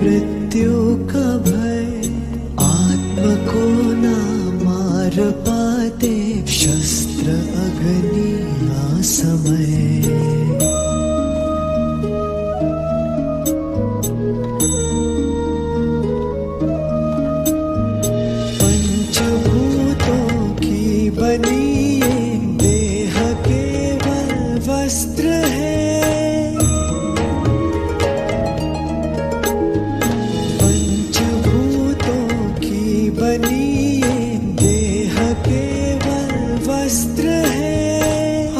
मृत्यु का भय, आत्मा को ना मार पाते शस्त्र अग्नि असमय। बनी ये देह केवल वस्त्र है, पंचभूतों की बनी ये देह केवल वस्त्र है।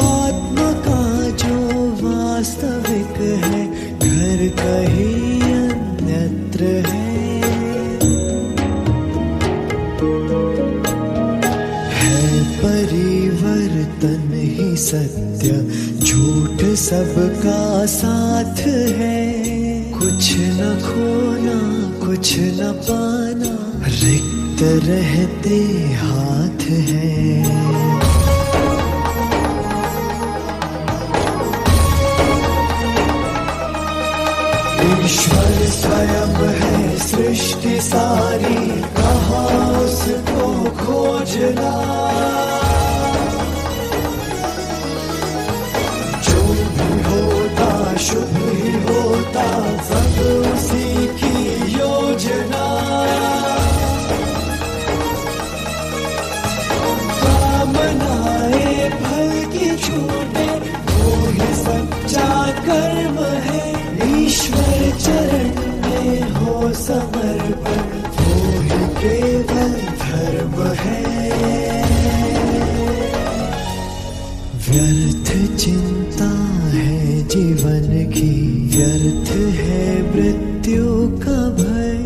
आत्मा का जो वास्तविक है घर कहीं अन्यत्र है। परिवर्तन ही सत्य, झूठ सबका साथ है। कुछ न खोना कुछ न पाना, रिक्त रहते हाथ है। ईश्वर स्वयं है सृष्टि सारी, कहाँ उसको खोजना। जो भी होता शुभ ही होता, सब उसी की योजना। कामनाएं फल की छूटे, वो ही सच्चा कर्म है। ईश्वर चरण में हो समर्पण, वो ही केवल धर्म है। व्यर्थ चिंता है जीवन की, व्यर्थ है मृत्यु का भय।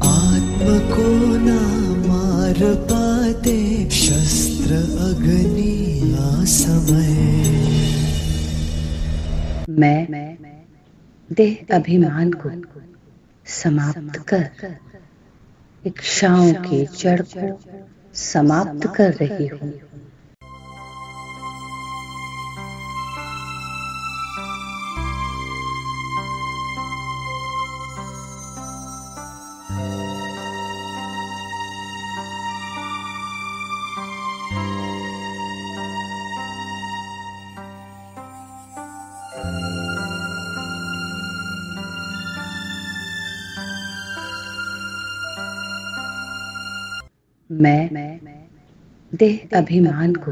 आत्मा को ना मार पाते शस्त्र अग्नि असमय। मैं देह अभिमान को समाप्त कर इच्छाओं की जड़ को समाप्त कर रही हूँ। मैं देह अभिमान को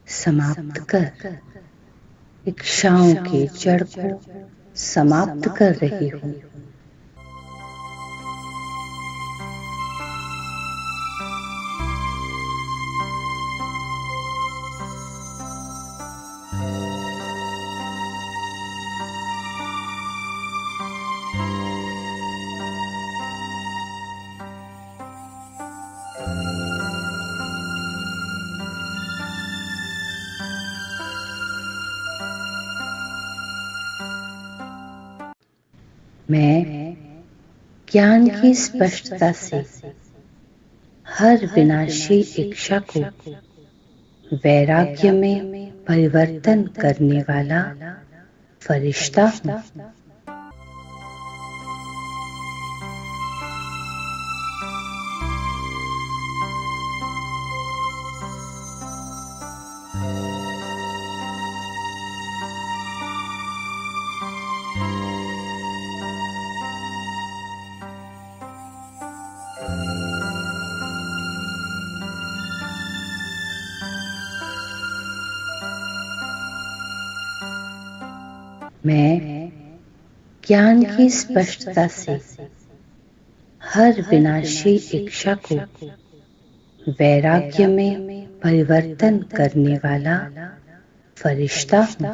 समाप्त कर इच्छाओं की जड़ को समाप्त कर रही हूँ। मैं ज्ञान की स्पष्टता से हर विनाशी इच्छा को वैराग्य में परिवर्तन करने वाला फरिश्ता हूँ। मैं ज्ञान की स्पष्टता से हर विनाशी इच्छा को वैराग्य में परिवर्तन करने वाला फरिश्ता हूँ।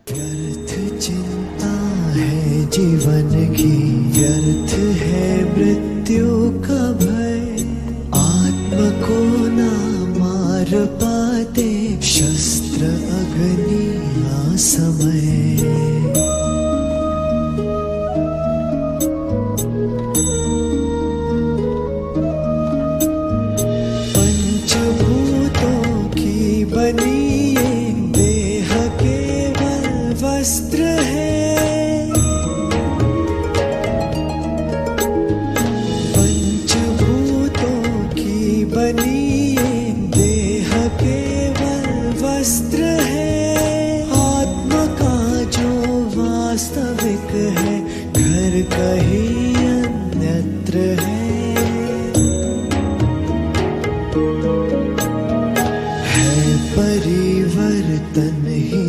व्यर्थ चिंता है जीवन की, व्यर्थ है मृत्यु का भय। आत्मा को ना मार पाते शस्त्र अग्नि असमय। बनी ये देह केवल वस्त्र है,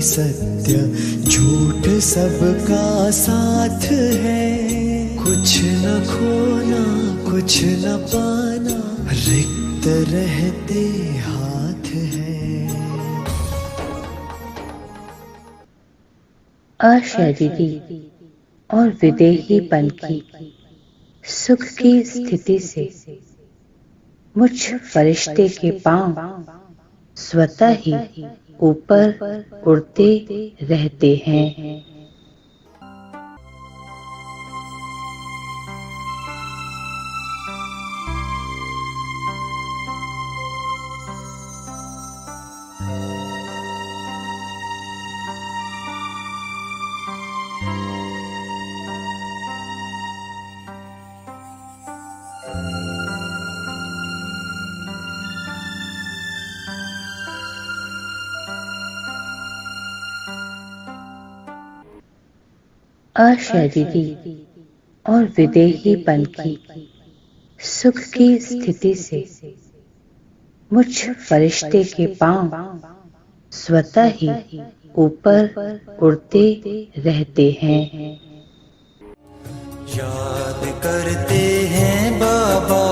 सत्य, झूठ सबका साथ है। कुछ न खोना कुछ न पाना, रिक्त रहते हाथ है। अशरीरी और विदेहीपन की सुख की स्थिति से मुझ फरिश्ते के पांव स्वतः ही ऊपर उड़ते रहते हैं। अशरीरी और विदेहीपन की सुख की स्थिति से मुझ फरिश्ते के पांव स्वतः ही ऊपर उड़ते रहते हैं। याद करते हैं बाबा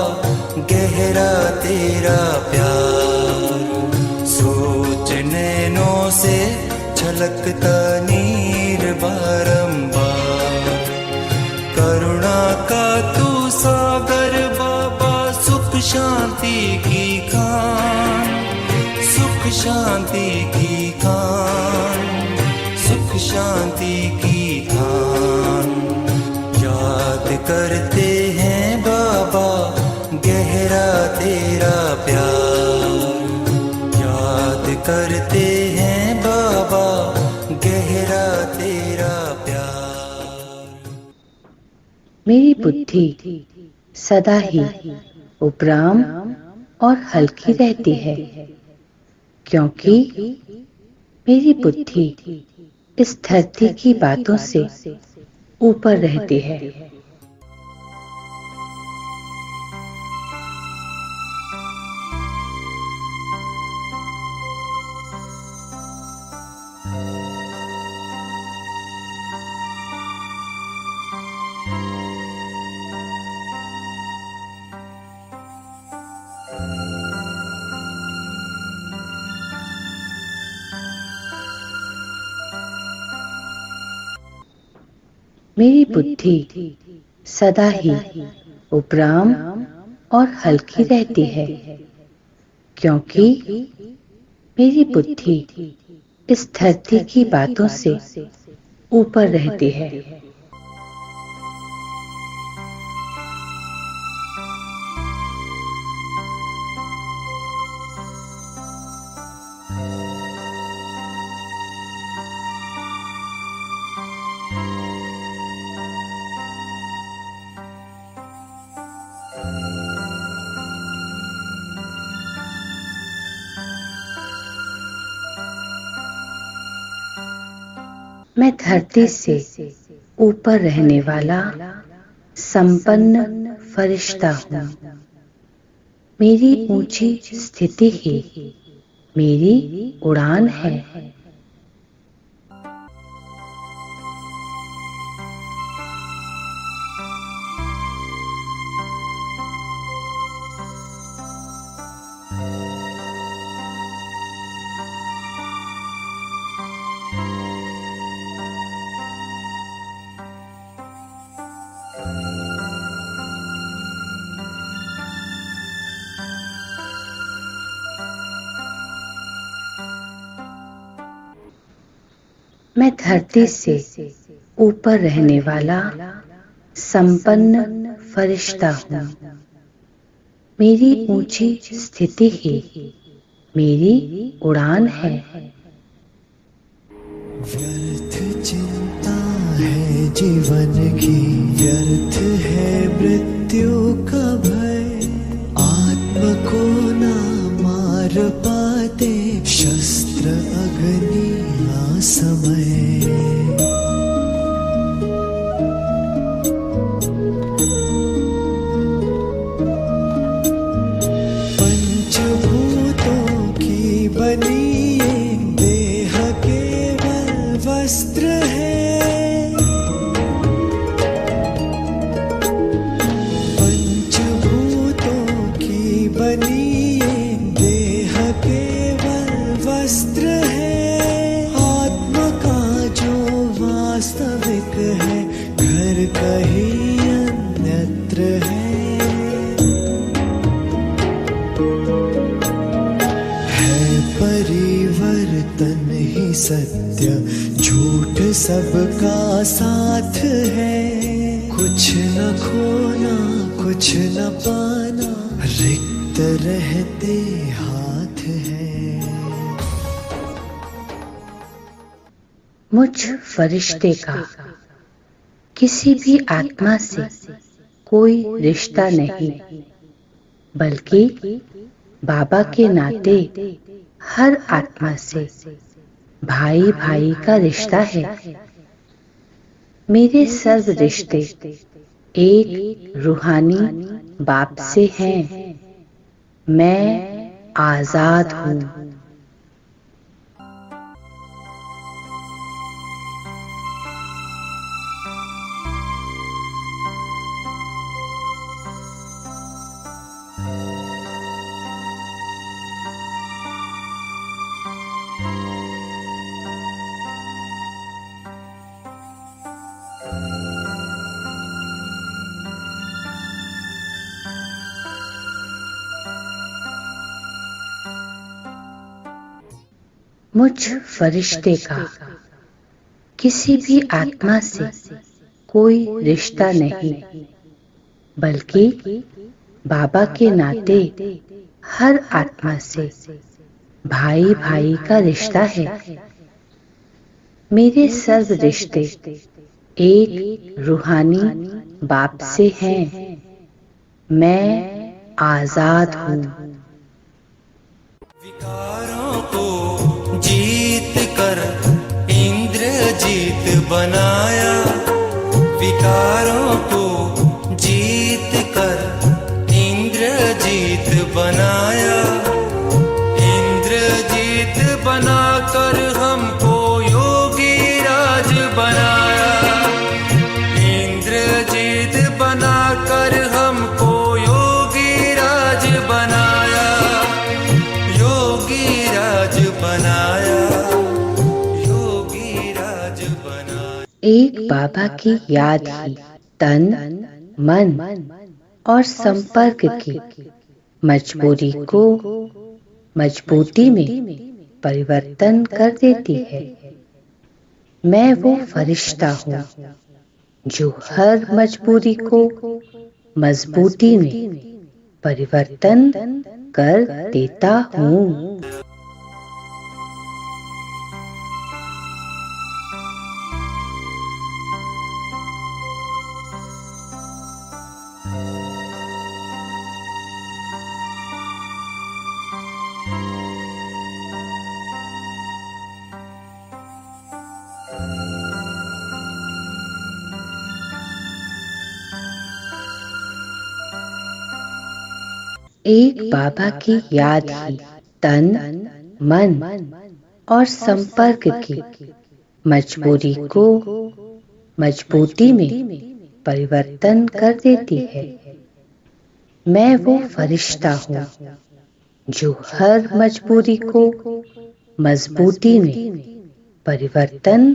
गहरा तेरा प्यार, सोच नैनों से छलकता नीर बारंबार। करुणा का तू सागर बाबा, सुख शांति की खान, सुख शांति की खान, सुख शांति की खान। याद करते हैं बाबा गहरा तेरा प्यार, याद करते हैं बाबा गहरा तेरा प्यार। मेरी बुद्धि सदा ही उपराम और हल्की रहती है, क्योंकि मेरी बुद्धि इस धरती की बातों से ऊपर रहती है। मेरी बुद्धि सदा ही उपराम और हल्की रहती है, क्योंकि मेरी बुद्धि इस धरती की बातों से ऊपर रहती है। मैं धरती से ऊपर रहने वाला संपन्न फरिश्ता हूँ। मेरी ऊंची स्थिति ही मेरी उड़ान है। मैं धरती से ऊपर रहने वाला संपन्न फरिश्ता हूँ। मेरी ऊंची स्थिति ही मेरी उड़ान है। व्यर्थ चिंता है जीवन की, व्यर्थ है मृत्यु का भय। आत्म को ना मार पाते शस्त्र अग्नि समय। पंचभूतों की बनी देह केवल है परिवर्तन ही सत्य, झूठ सबका साथ है। कुछ न खोना कुछ न पाना, रिक्त रहते हाथ है। मुझ फरिश्ते का किसी भी आत्मा से कोई रिश्ता नहीं, बल्कि बाबा के नाते हर आत्मा से भाई भाई का रिश्ता है। मेरे सर्व रिश्ते एक रूहानी बाप से हैं। मैं आजाद हूँ। मुझ फरिश्ते का किसी भी आत्मा से कोई रिश्ता नहीं, बल्कि बाबा के नाते हर आत्मा से भाई भाई का रिश्ता है। मेरे सर्व रिश्ते एक रूहानी बाप से हैं। मैं आजाद हूँ। विकारों को जीत कर इंद्रजीत बनाया, विकारों को जीत कर इंद्रजीत बनाया। इंद्रजीत बनाकर हमको योगी राज बनाया, इंद्रजीत बनाकर हमको योगी राज बनाया, योगी राज बनाया, योगी राज बनाया। एक बाबा की याद ही तन मन और संपर्क की मजबूरी को मजबूती में परिवर्तन कर देती है। मैं वो फरिश्ता हूँ जो हर मजबूरी को मजबूती में परिवर्तन कर देता हूँ। एक बाबा की याद ही तन मन और संपर्क की मजबूरी को मजबूती में परिवर्तन कर देती है। मैं वो फरिश्ता हूँ जो हर मजबूरी को मजबूती में परिवर्तन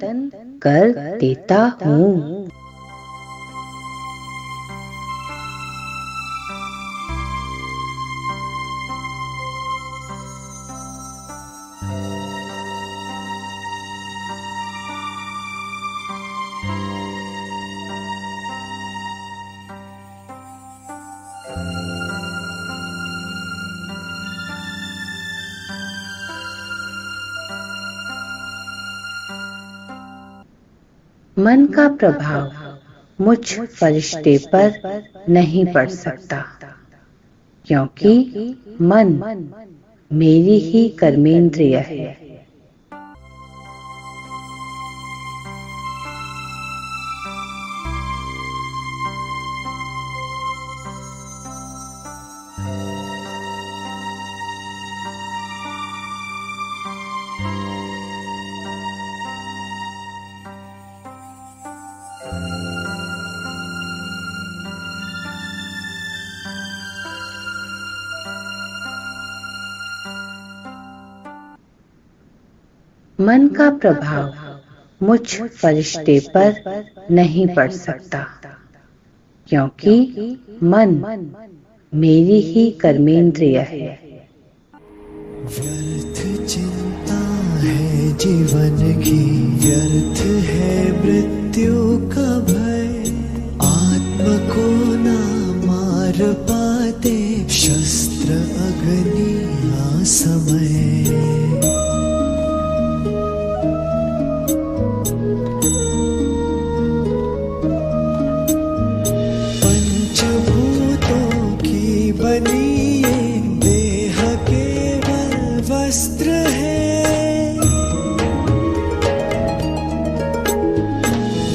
कर देता हूँ। मन का प्रभाव मुझ फरिश्ते पर नहीं पड़ सकता, क्योंकि मन मेरी ही कर्मेंद्रिय है। मन का प्रभाव मुझ फरिश्ते पर नहीं पड़ सकता, क्योंकि मन मेरी ही कर्मेंद्रिय है। व्यर्थ चिंता है जीवन की, व्यर्थ है मृत्यु का भय। आत्मा को ना मार पाते शस्त्र अग्नि असमय। पंचभूतों की बनी ये देह केवल वस्त्र है।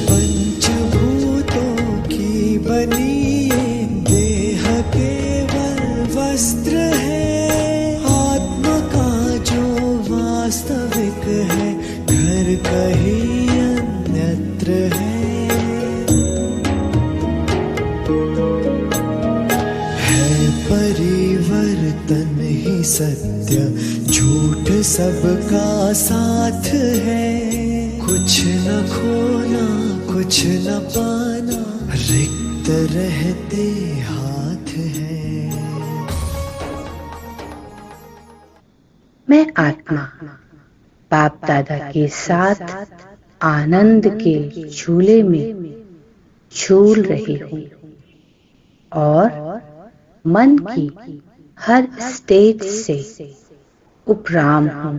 पंचभूतों की बनी ये देह केवल वस्त्र है। आत्मा का जो वास्तविक है घर कहीं अन्यत्र है। परिवर्तन ही सत्य, झूठ सबका साथ है। कुछ न खोना कुछ न पाना, रिक्त रहते हाथ है। मैं आत्मा बाप दादा के साथ आनंद के झूले में झूल रही हूँ और मन की हर स्टेज से उपराम हूँ।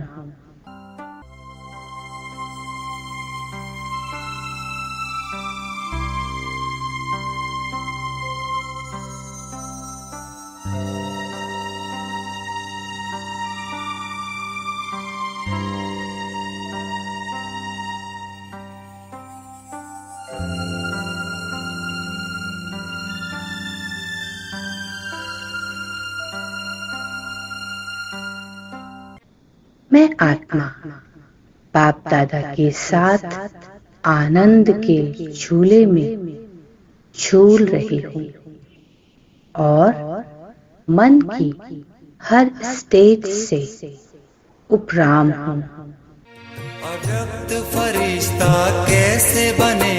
मैं आत्मा बाप दादा के साथ आनंद के झूले में झूल रही हूँ और मन की हर स्टेज से उपराम हूँ। अव्यक्त फरिश्ता कैसे बने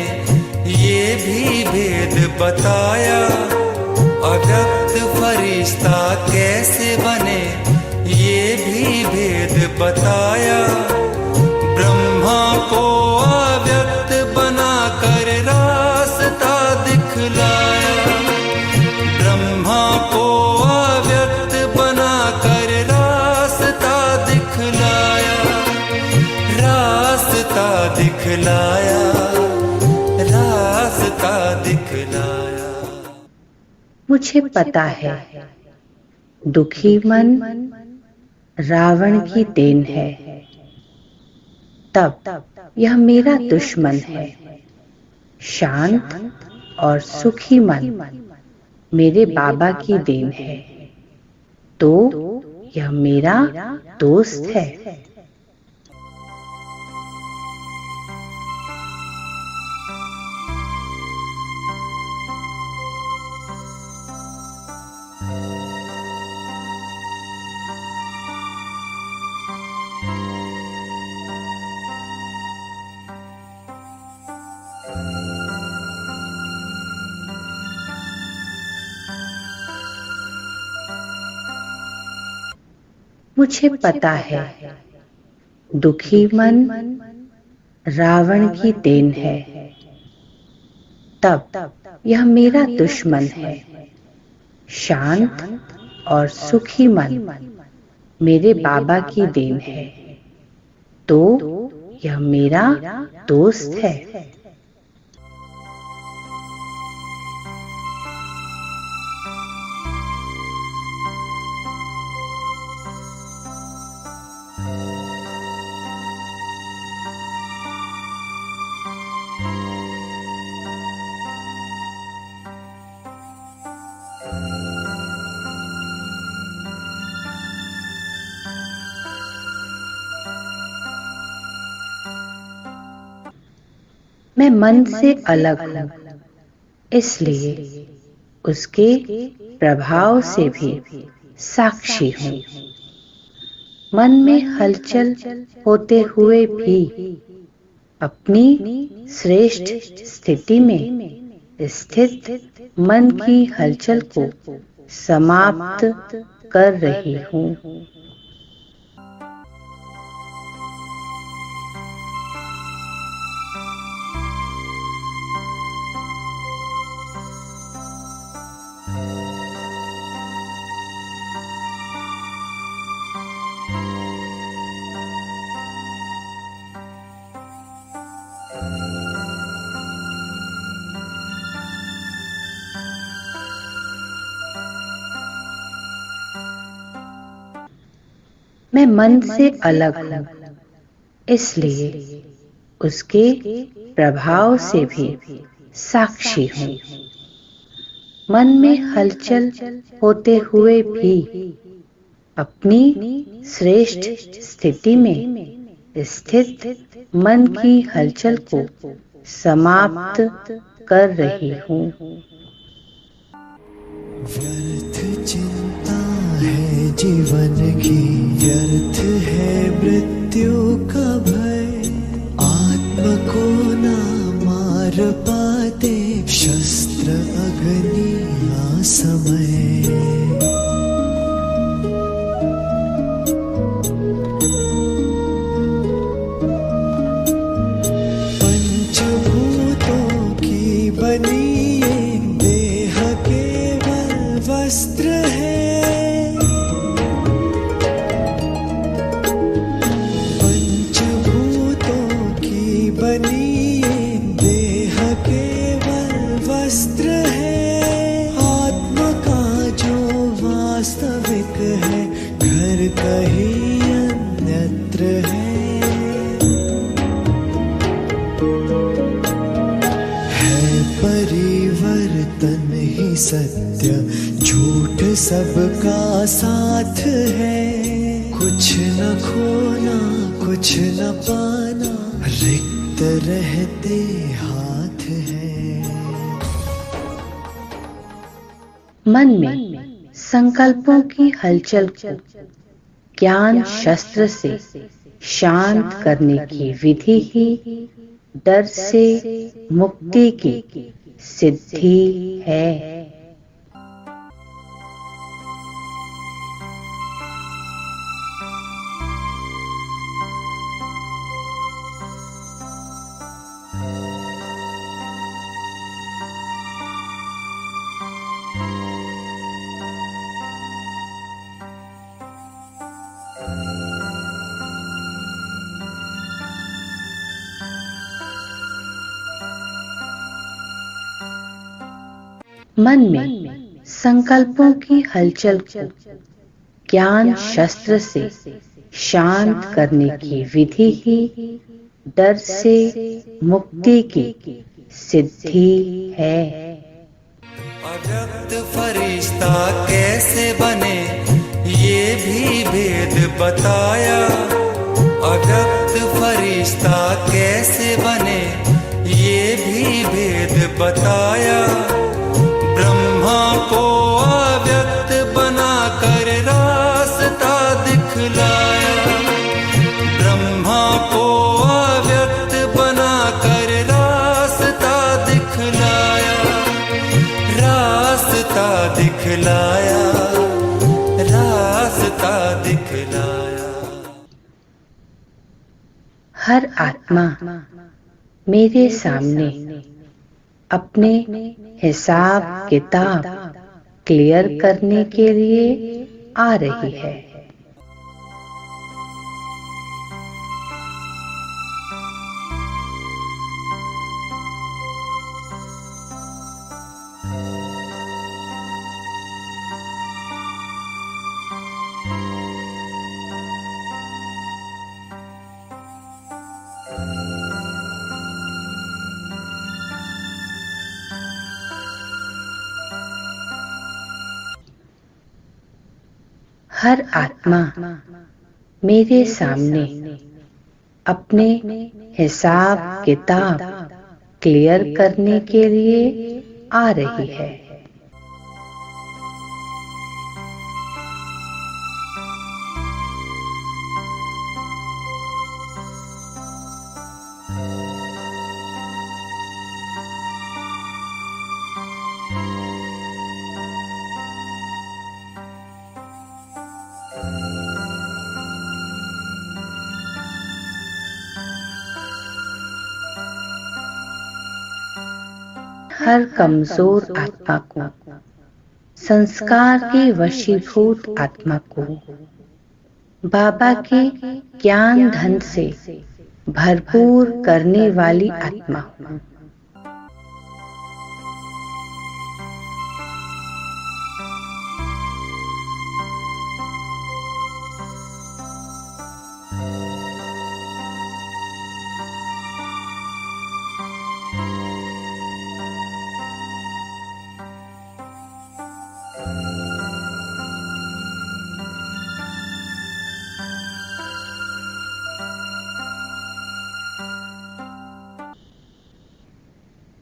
ये भी भेद बताया। अव्यक्त फरिश्ता कैसे बने ये भी भेद बताया। ब्रह्मा को अव्यक्त बनाकर रास्ता दिखलाया। ब्रह्मा को अव्यक्त बनाकर रास्ता दिखलाया। रास्ता दिखलाया। रास्ता दिखलाया। मुझे पता है दुखी मन रावण की देन है, तब यह मेरा दुश्मन है। शांत और सुखी मन मेरे बाबा की देन है, तो यह मेरा दोस्त है। मुझे पता है दुखी मन रावण की देन है, तब यह मेरा दुश्मन है। शांत और सुखी मन मेरे बाबा की देन है, तो यह मेरा दोस्त है। मैं मन से अलग हूँ, इसलिए उसके प्रभाव से भी साक्षी हूँ। मन में हलचल होते हुए भी अपनी श्रेष्ठ स्थिति में स्थित मन की हलचल को समाप्त कर रही हूँ। मैं मन से अलग हूँ, इसलिए उसके प्रभाव से भी साक्षी हूँ। मन में हलचल होते हुए भी अपनी श्रेष्ठ स्थिति में स्थित मन की हलचल को समाप्त कर रही हूँ। व्यर्थ चिंता है जीवन की, व्यर्थ है मृत्यु का भय। आत्म को ना मार पाते शस्त्र अग्नि असमय। पंचभूतों की बनी ये देह केवल वस्त्र है। पंचभूतों की बनी ये देह केवल वस्त्र है। आत्मा का जो वास्तविक है घर कहीं अन्यत्र है। परिवर्तन ही सत्य, झूठ सबका साथ है। कुछ न खोना कुछ न पाना, रिक्त रहते हाथ है। मन में संकल्पों की हलचल को ज्ञान शस्त्र से शांत करने की विधि ही डर से मुक्ति की सिद्धि है। मन में संकल्पों की हलचल को ज्ञान शस्त्र से शांत करने की विधि ही डर से मुक्ति की सिद्धि है। अव्यक्त फरिश्ता कैसे बने ये भी भेद बताया। अव्यक्त फरिश्ता कैसे बने ये भी भेद बताया। ब्रह्मा को अव्यक्त बनाकर रास्ता दिखलाया। ब्रह्मा को अव्यक्त बनाकर रास्ता दिखलाया। रास्ता दिखलाया, रास्ता दिखलाया। हर आत्मा मेरे सामने अपने हिसाब किताब क्लियर करने के लिए आ रही है। हर आत्मा मेरे सामने अपने हिसाब किताब क्लियर करने के लिए आ रही है। हर कमजोर आत्मा को, संस्कार के वशीभूत आत्मा को, बाबा के ज्ञान धन से भरपूर करने वाली आत्मा हूँ।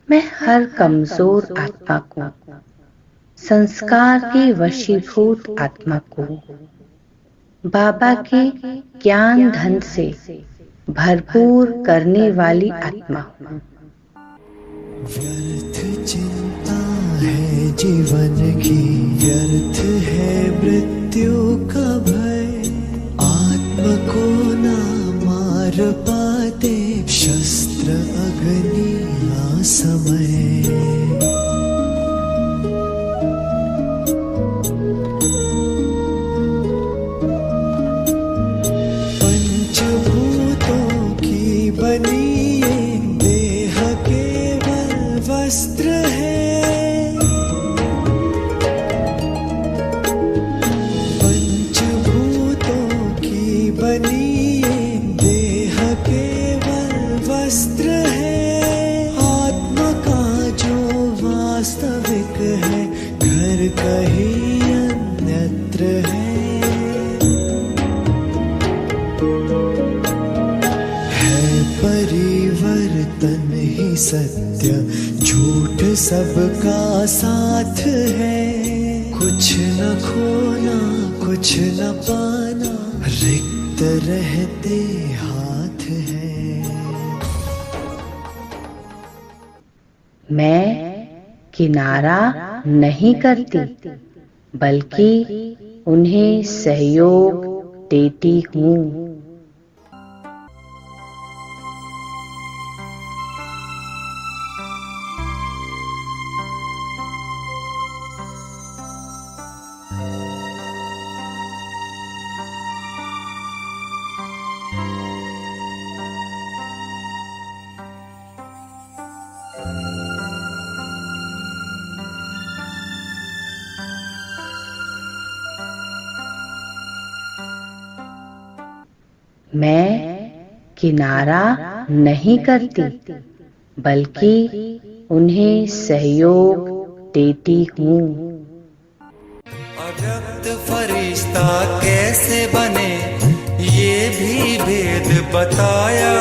मैं हर कमजोर आत्मा को, संस्कार के वशीभूत आत्मा को, बाबा के ज्ञान धन से भरपूर करने वाली आत्मा हूँ। व्यर्थ चिंता है जीवन की, व्यर्थ है मृत्यु का भय, आत्मा को ना मार पाते शस्त्र अग्नि समय। पंचभूतों की बनी ये देह केवल वस्त्र है, पंचभूतों की बनी ये देह केवल वस्त्र है, वास्तविक है घर कहीं अन्यत्र है परिवर्तन ही सत्य, झूठ सबका साथ है, कुछ न खोना कुछ न पाना, रिक्त रहते हाथ है। मैं किनारा नहीं करती, बल्कि उन्हें सहयोग देती हूँ। मैं किनारा नहीं करती, बल्कि उन्हें सहयोग देती हूँ। अव्यक्त फरिश्ता कैसे बने ये भी भेद बताया,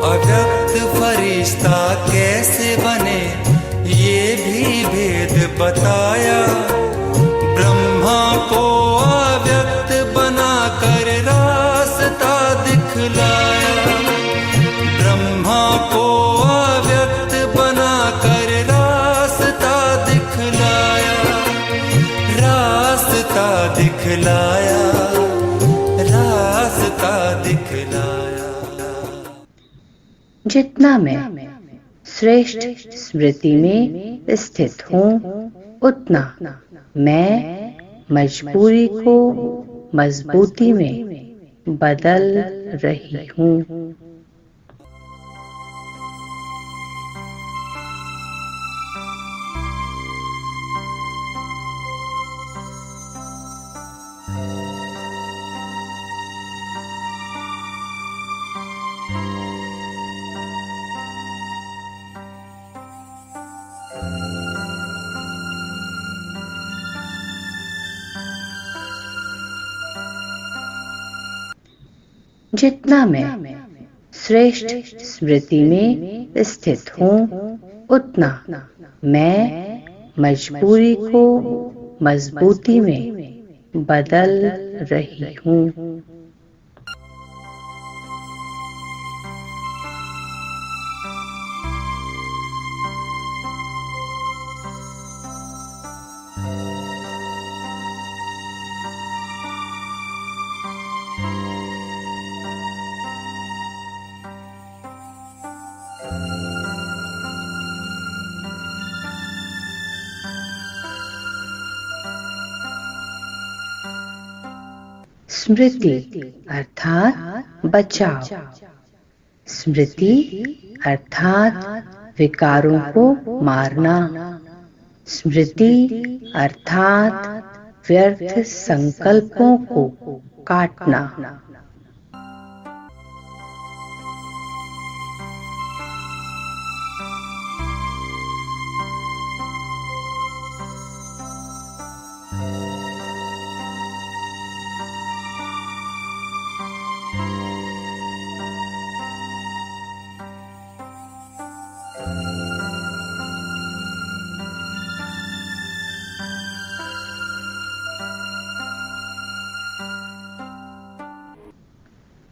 अव्यक्त फरिश्ता कैसे बने ये भी भेद बताया, ब्रह्मा को अव्यक्त बनाकर रास्ता दिखलाया, ब्रह्मा को अव्यक्त बनाकर रास्ता दिखलाया, रास्ता दिखलाया, रास्ता दिखलाया। जितना मैं श्रेष्ठ स्मृति में स्थित हूँ, उतना मैं मजबूरी को मजबूती में बदल रही हूँ। जितना मैं श्रेष्ठ स्मृति में स्थित हूँ, उतना मैं मजबूरी को मजबूती में बदल रही हूँ। स्मृति अर्थात बचाव, स्मृति अर्थात विकारों को मारना, स्मृति अर्थात व्यर्थ संकल्पों को काटना।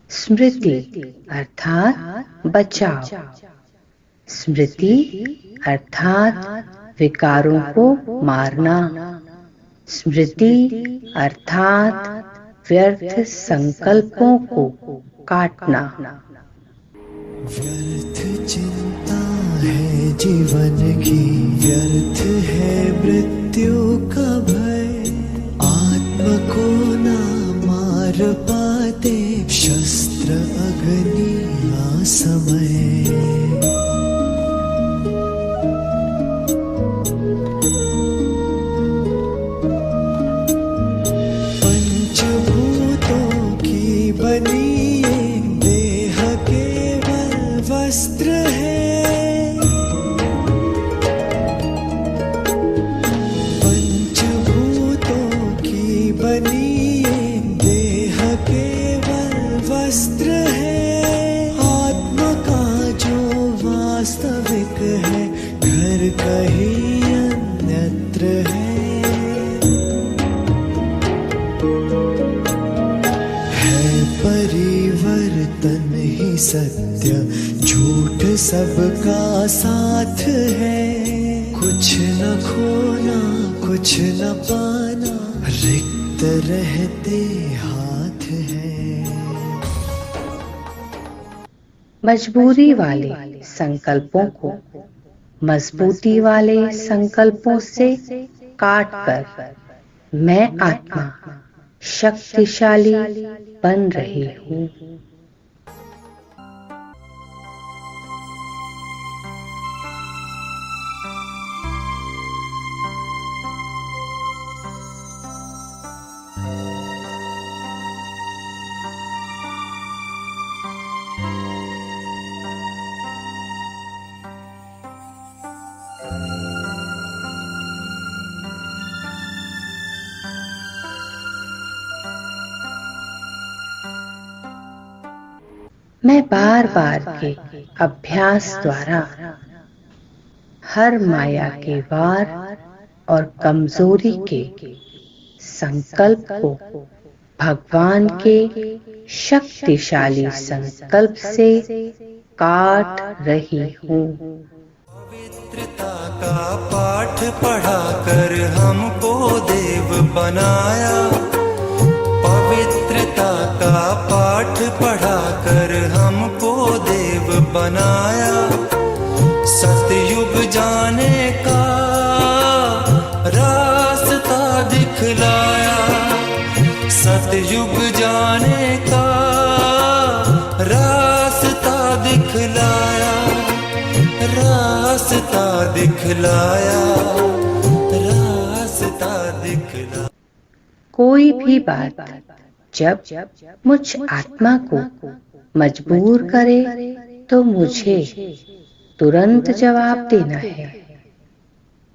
स्मृति अर्थात बचाव, स्मृति अर्थात विकारों को मारना, स्मृति अर्थात व्यर्थ संकल्पों को काटना। व्यर्थ चिंता है जीवन की, व्यर्थ है मृत्यु का भय, आत्मा को ना मार पाते शस्त्र अग्नि असमय। पंचभूतों की बनी ये देह केवल वस्त्र है, पंचभूतों की बनी ये देह केवल वस्त्र है, आत्मा का जो वास्तविक है घर कहीं अन्यत्र है। परिवर्तन ही सत्य, झूठ सबका साथ है, कुछ न खोना कुछ न पाना, रिक्त रहते हाथ है। मजबूरी वाले संकल्पों को मजबूती वाले संकल्पों से काटकर मैं आत्मा शक्तिशाली बन रही हूँ। मैं बार बार के अभ्यास द्वारा हर माया के वार और कमजोरी के संकल्प को भगवान के शक्तिशाली संकल्प से काट रही हूँ। पवित्रता का पाठ पढ़ाकर हमको देव बनाया, पवित्रता का पाठ पढ़ाकर हमको देव बनाया, सतयुग जाने का रास्ता दिखलाया, सतयुग जाने का रास्ता दिखलाया, रास्ता दिखलाया, रास्ता दिखलाया। कोई भी बात जब मुझ आत्मा को मजबूर करे तो मुझे तुरंत जवाब देना है।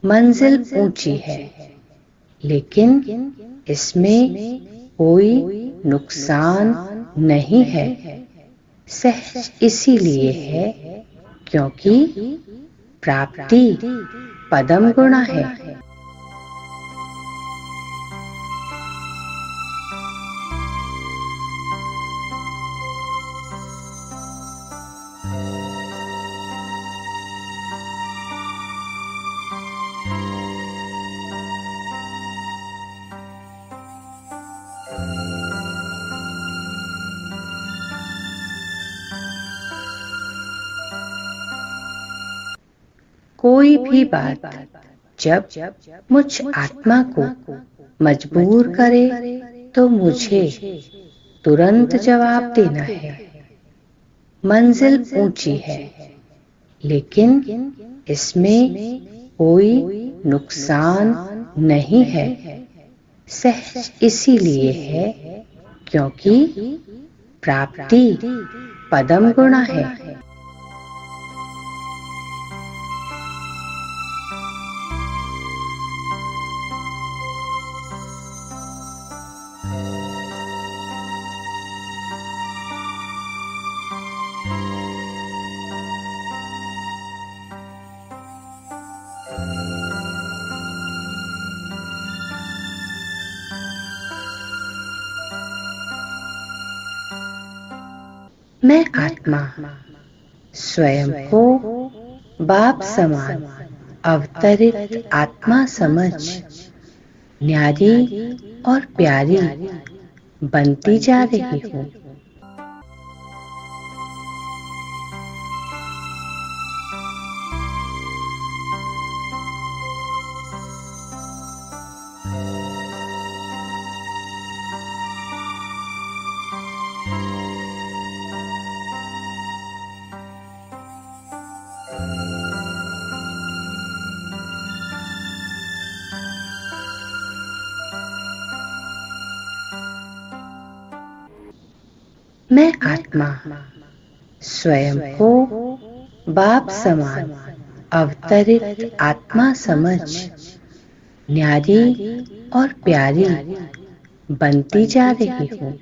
मंजिल ऊंची है, लेकिन इसमें कोई नुकसान नहीं है। सहज इसीलिए है क्योंकि प्राप्ति पदम गुणा है। कोई भी बात जब मुझ आत्मा को मजबूर करे तो मुझे तुरंत जवाब देना है। मंजिल ऊंची है, लेकिन इसमें कोई नुकसान नहीं है। सहज इसीलिए है क्योंकि प्राप्ति पदम गुणा है। मैं आत्मा स्वयं को बाप समान अवतरित आत्मा समझ न्यारी और प्यारी बनती जा रही हूँ। मैं आत्मा स्वयं को बाप समान अवतरित आत्मा समझ न्यारी और प्यारी बनती जा रही हूँ।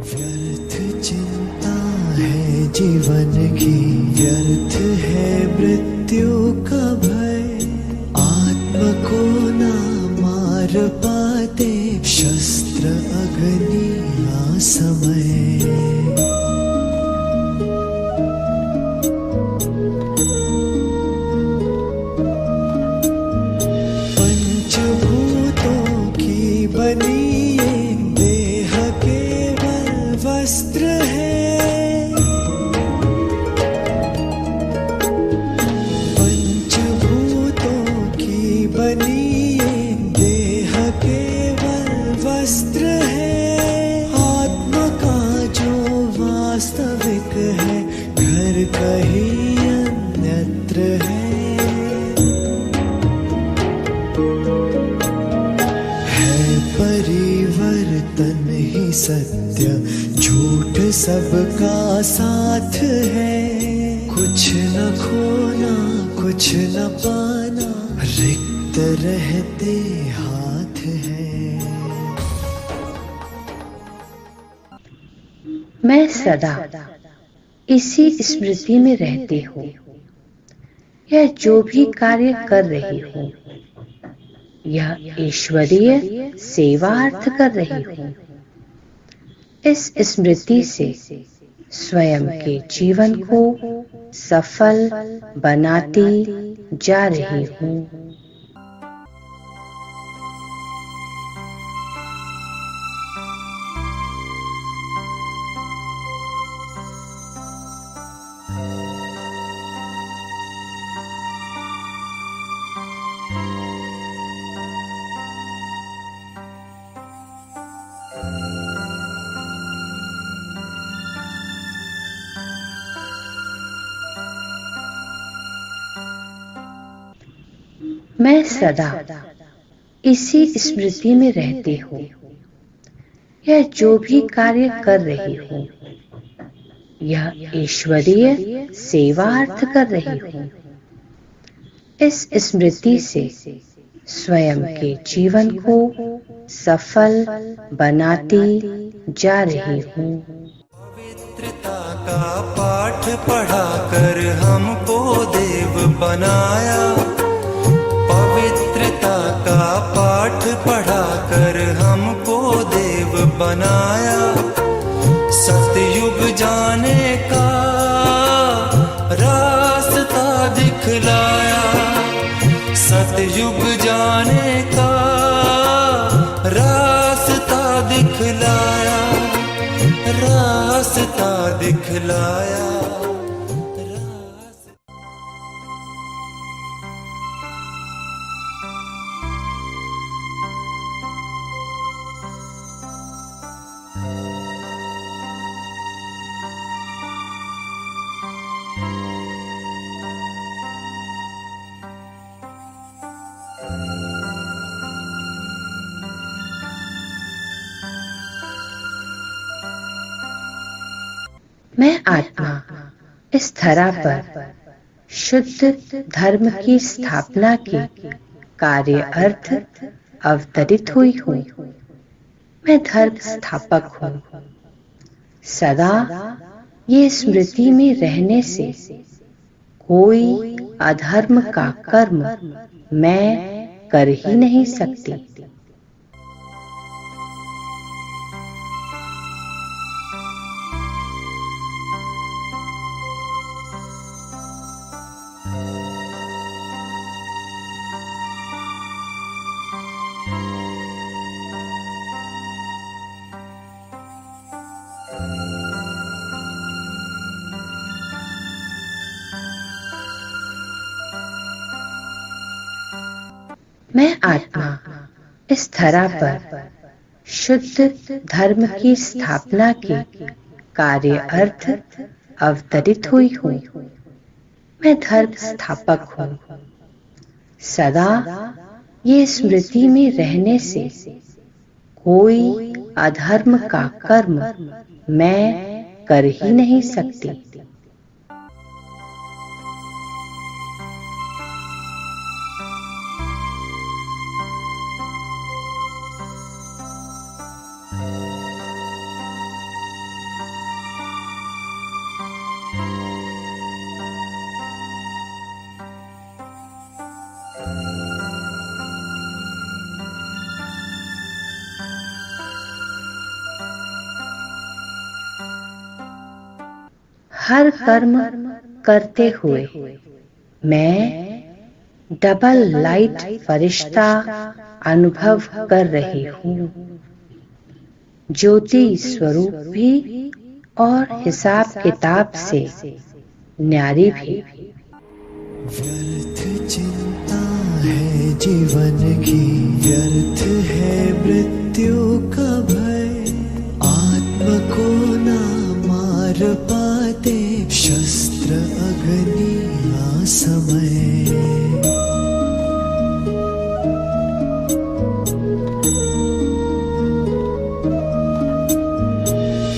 व्यर्थ चिंता है जीवन की, व्यर्थ है मृत्यु का भय। आत्मा को ना मार पाते शस्त्र अग्नि समय। पंचभूतों की बनी ये देह केवल वस्त्र है। पंचभूतों की बनी ये देह केवल वस्त्र है। आत्मा का जो वास्तविक है घर कहीं अन्यत्र है। परिवर्तन ही सत्य, झूठ सबका साथ है। कुछ न खोना कुछ न पाना, रिक्त रहते हाथ है। मैं सदा इसी स्मृति में रहती हूँ। यह जो भी कार्य कर रही हूँ यह ईश्वरीय सेवार्थ कर रही हूँ। इस स्मृति से स्वयं के जीवन को सफल बनाती जा रही हूँ। मैं सदा इसी स्मृति में रहती हूँ। यह जो भी कार्य कर रही हूँ यह ईश्वरीय सेवार्थ कर रही हूँ। इस स्मृति से स्वयं के जीवन को सफल बनाती जा रही हूँ। पवित्रता का पाठ पढ़ा कर हमको देव बनाया। पवित्रता का पाठ पढ़ा कर हमको देव बनाया। सतयुग जाने का रास्ता दिखलाया। सतयुग जाने का रास्ता दिखलाया। रास्ता दिखलाया। मैं आत्मा इस धरा पर शुद्ध धर्म की स्थापना के कार्य अर्थ अवतरित हुई हूँ। मैं धर्म स्थापक हूँ। सदा ये स्मृति में रहने से कोई अधर्म का कर्म मैं कर ही नहीं सकती। मैं आत्मा इस धरा पर शुद्ध धर्म की स्थापना के कार्य अर्थ अवतरित हुई हूँ। मैं धर्म स्थापक हूँ। सदा ये स्मृति में रहने से कोई अधर्म का कर्म मैं कर ही नहीं सकती। हर कर्म करते हुए मैं डबल लाइट फरिश्ता अनुभव कर रही हूँ, ज्योति स्वरूप भी और हिसाब किताब से न्यारी भी। व्यर्थ चिंता है जीवन की, व्यर्थ है मृत्यु का भय। आत्मा को ना मार पाते शस्त्र अग्नि असमय।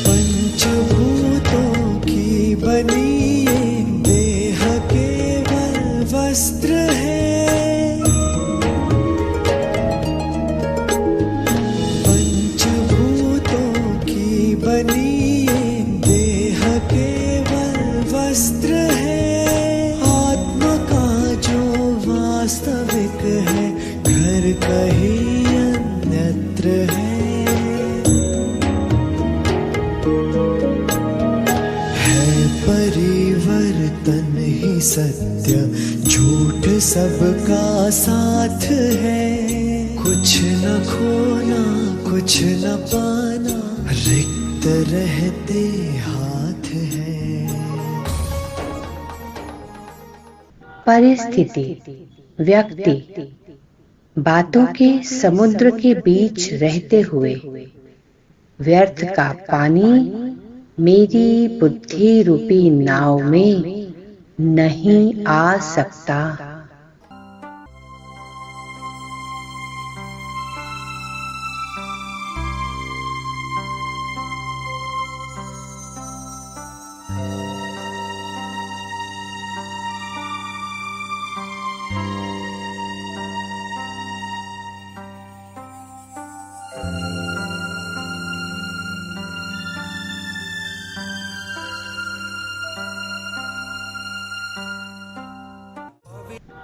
पंचभूतों की बनी ये देह केवल वस्त्र है। पंचभूतों की बनी ये देह केवल वस्त्र है। आत्मा का जो वास्तविक है घर कहीं अन्यत्र है। परिवर्तन ही सत्य, झूठ सबका साथ है। कुछ न खोना कुछ न पाना, रिक्त रहते हाथ है। परिस्थिति, व्यक्ति, बातों के समुद्र के बीच रहते हुए व्यर्थ का पानी मेरी बुद्धि रूपी नाव में नहीं आ सकता।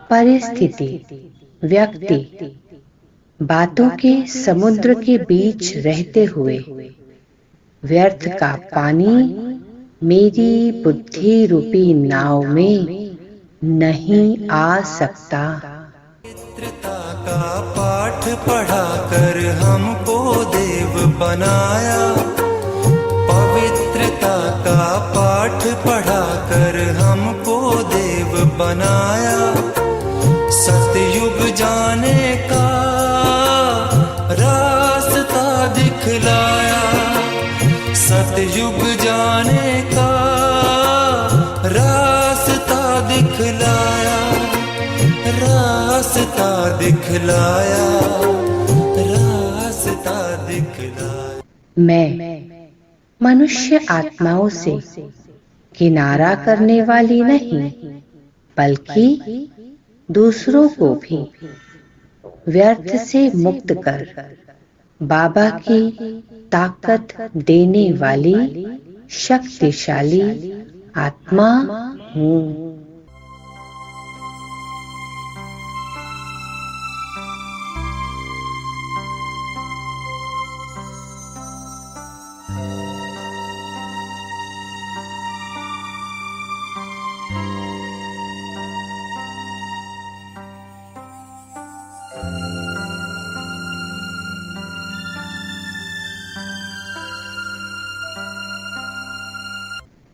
परिस्थिति, व्यक्ति, बातों के समुद्र के बीच रहते हुए व्यर्थ का पानी मेरी बुद्धि रूपी नाव में नहीं आ सकता। पवित्रता का पाठ पढ़ा कर हमको देव बनाया। पवित्रता का पाठ पढ़ा कर हमको देव बनाया। सतयुग जाने का रास्ता दिखलाया। सतयुग जाने का रास्ता दिखलाया। रास्ता दिखलाया। रास्ता दिखलाया। मैं मनुष्य आत्माओं से किनारा करने वाली नहीं, बल्कि दूसरों को भी व्यर्थ से मुक्त कर बाबा की ताकत देने वाली शक्तिशाली आत्मा हूँ।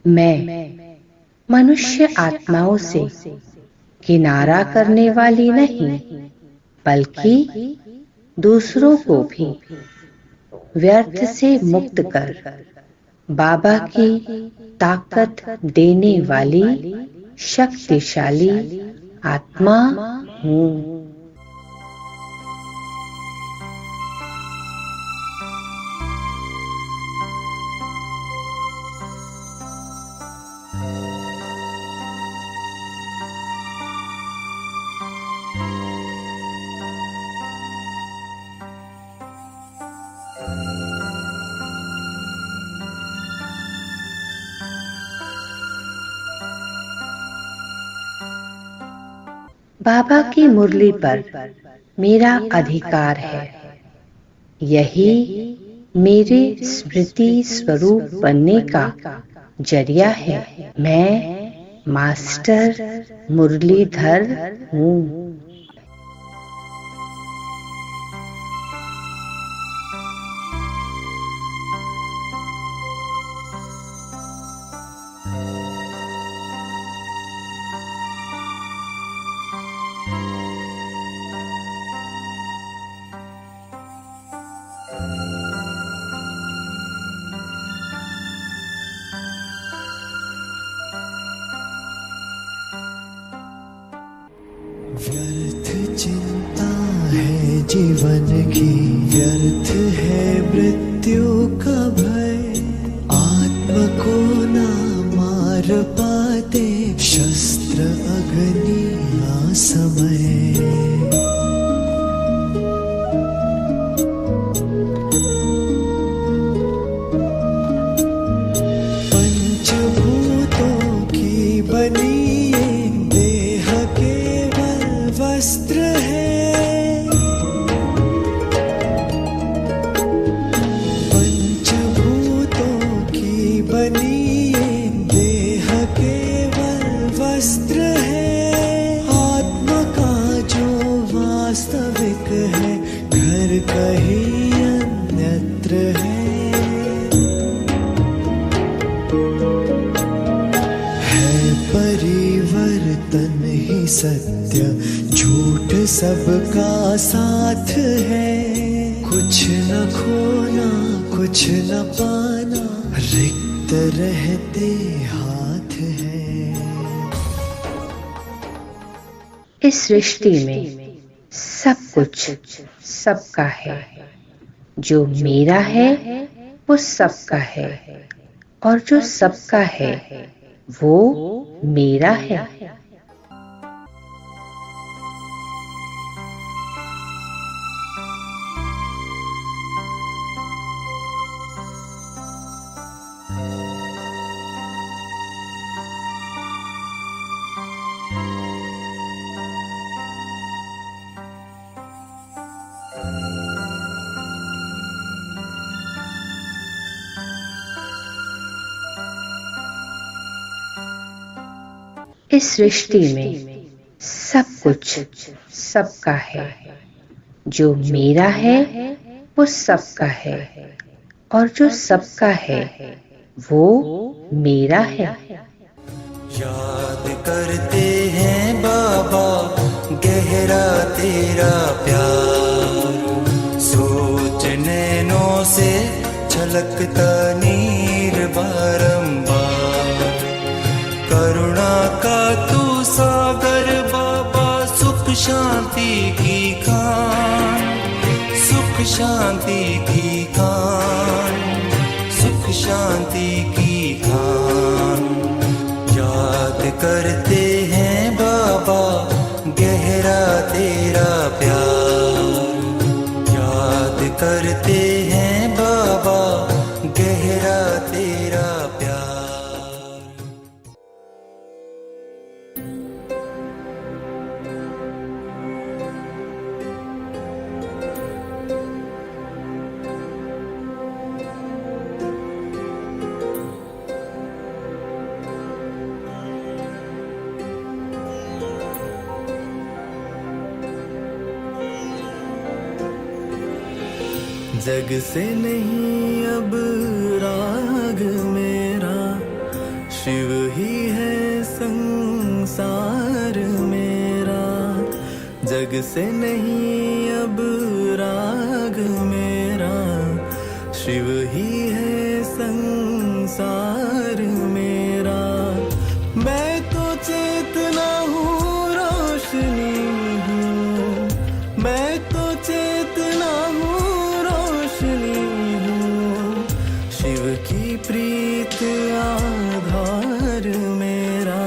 मैं मनुष्य आत्माओं से किनारा करने वाली नहीं, बल्कि दूसरों को भी व्यर्थ से मुक्त कर बाबा की ताकत देने वाली शक्तिशाली आत्मा हूँ। बाबा की मुरली पर मेरा अधिकार है। यही मेरे स्मृति स्वरूप बनने का जरिया है। मैं मास्टर मुरलीधर हूँ। व्यर्थ चिंता है जीवन की, व्यर्थ है मृत्यु का भय। आत्मा को ना मार पाते शस्त्र अग्नि असमय। पंचभूतों की बनी वस्त्र है। पंचभूतों की बनी देह केवल वस्त्र है। आत्मा का जो वास्तविक है घर कहीं अन्यत्र है। परिवर्तन ही सत्य, झूठ सबका साथ है। कुछ न खोना कुछ न पाना, रिक्त रहते हाथ है। इस सृष्टि में सब कुछ सबका है। जो मेरा है वो सबका है, और जो सबका है वो मेरा है। इस सृष्टि में सब कुछ सबका है। जो मेरा है वो सबका है, और जो सबका है वो मेरा है। याद करते हैं बाबा गहरा तेरा प्यार, सोच नैनों से छलकता नीर बारंबार। करुणा का तू सागर बाबा, सुख शांति की खान, सुख शांति की खान, सुख शांति की खान। करते हैं बाबा गहरा तेरा प्यार। जग से नहीं अब राग मेरा, शिव ही है संसार मेरा। जग से नहीं अब राग मेरा, शिव ही है संसार मेरा। मैं तो चेतना हूँ, रोशनी हूँ, मैं तो चेतना हूँ, शिव की प्रीत आधार मेरा,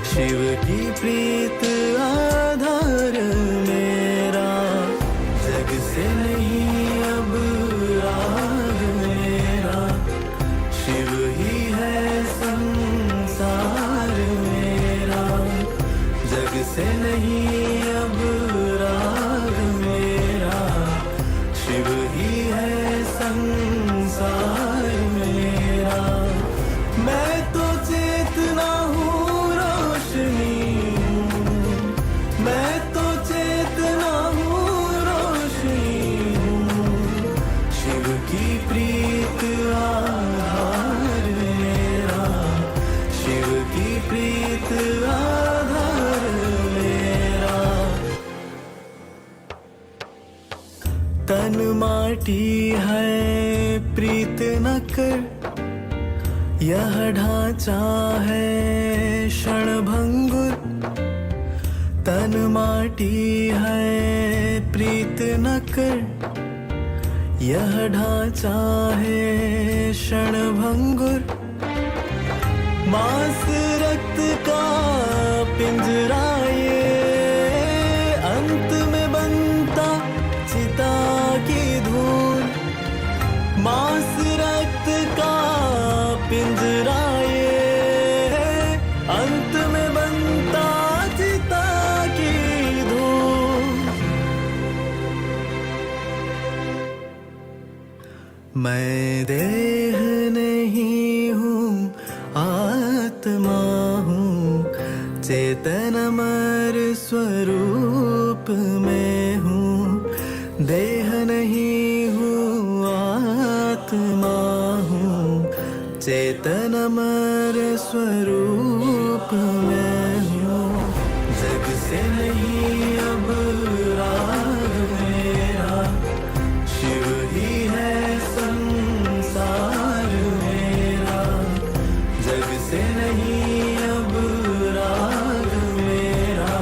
शिव की प्रीत आधार मेरा। जग से नहीं अब राग मेरा, शिव ही है संसार मेरा। जग से नहीं अब राग मेरा, शिव ही है संसार मेरा। मैं तो चेतना हूँ, रोशनी हूँ, मैं तो चेतना हूँ, रोशनी हूँ। शिव की प्रीत आधार मेरा, शिव की प्रीत आधार मेरा। तन माटी है प्रीत न कर, यह ढांचा है क्षणभंगुर। तन माटी है प्रीत न कर, यह ढांचा है क्षणभंगुर। मांस रक्त का पिंजरा ये, अंत में बनता चिता की धूल। मांस रक्त का पिंजरा ये, अंत में बनता चिता की धूल। मैं देह नहीं हूँ, आत्मा हूँ, चेतन अमर स्वरूप में हूँ। देह नहीं हूँ, आत्मा हूँ, चेतन अमर स्वरूप में हूँ। जग से नहीं अब राग मेरा, शिव ही है संसार मेरा। जग से नहीं अब राग मेरा,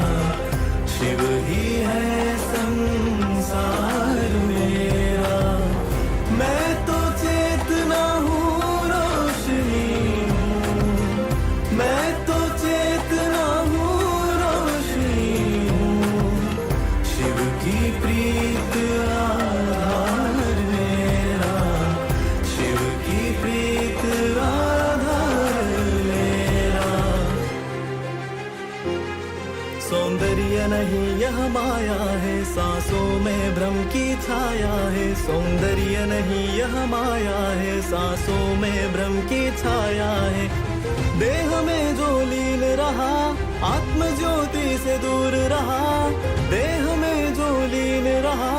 शिव ही है संसार मेरा। मैं तो चेतना हूँ, रोशनी हूँ, मैं तो चेतना हूँ, रोशनी हूँ। शिव की प्रीत आधार मेरा, शिव की प्रीत आधार मेरा। सौंदर्य नहीं यह माया है, सांसों में भ्रम की छाया है। सौंदर्य नहीं यह माया है, सांसों में भ्रम की छाया है। देह में जो लीन रहा, आत्म ज्योति से दूर रहा। देह में जो लीन रहा,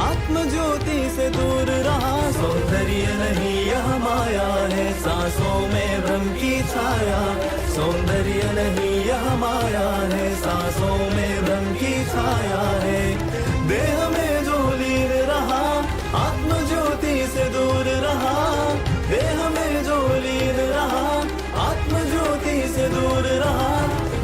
आत्म ज्योति से दूर रहा। सौंदर्य नहीं यह माया है, सांसों में भ्रम की छाया। सौंदर्य नहीं यह माया है, सांसों में भ्रम की छाया है। देह में जो लीन रहा, आत्म ज्योति से दूर रहा। देह में जो लीन रहा, आत्म ज्योति से दूर रहा।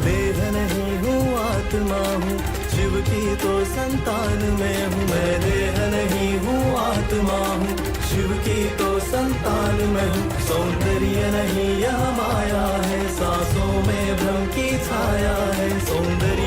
देह नहीं हूँ, आत्मा हूँ, शिव की तो संतान में हूँ मैं। देह नहीं हूँ, आत्मा हूँ, शिव की तो संतान में हूँ। सौंदर्य नहीं यह माया है, सांसों में भ्रम की छाया है। सौंदर्य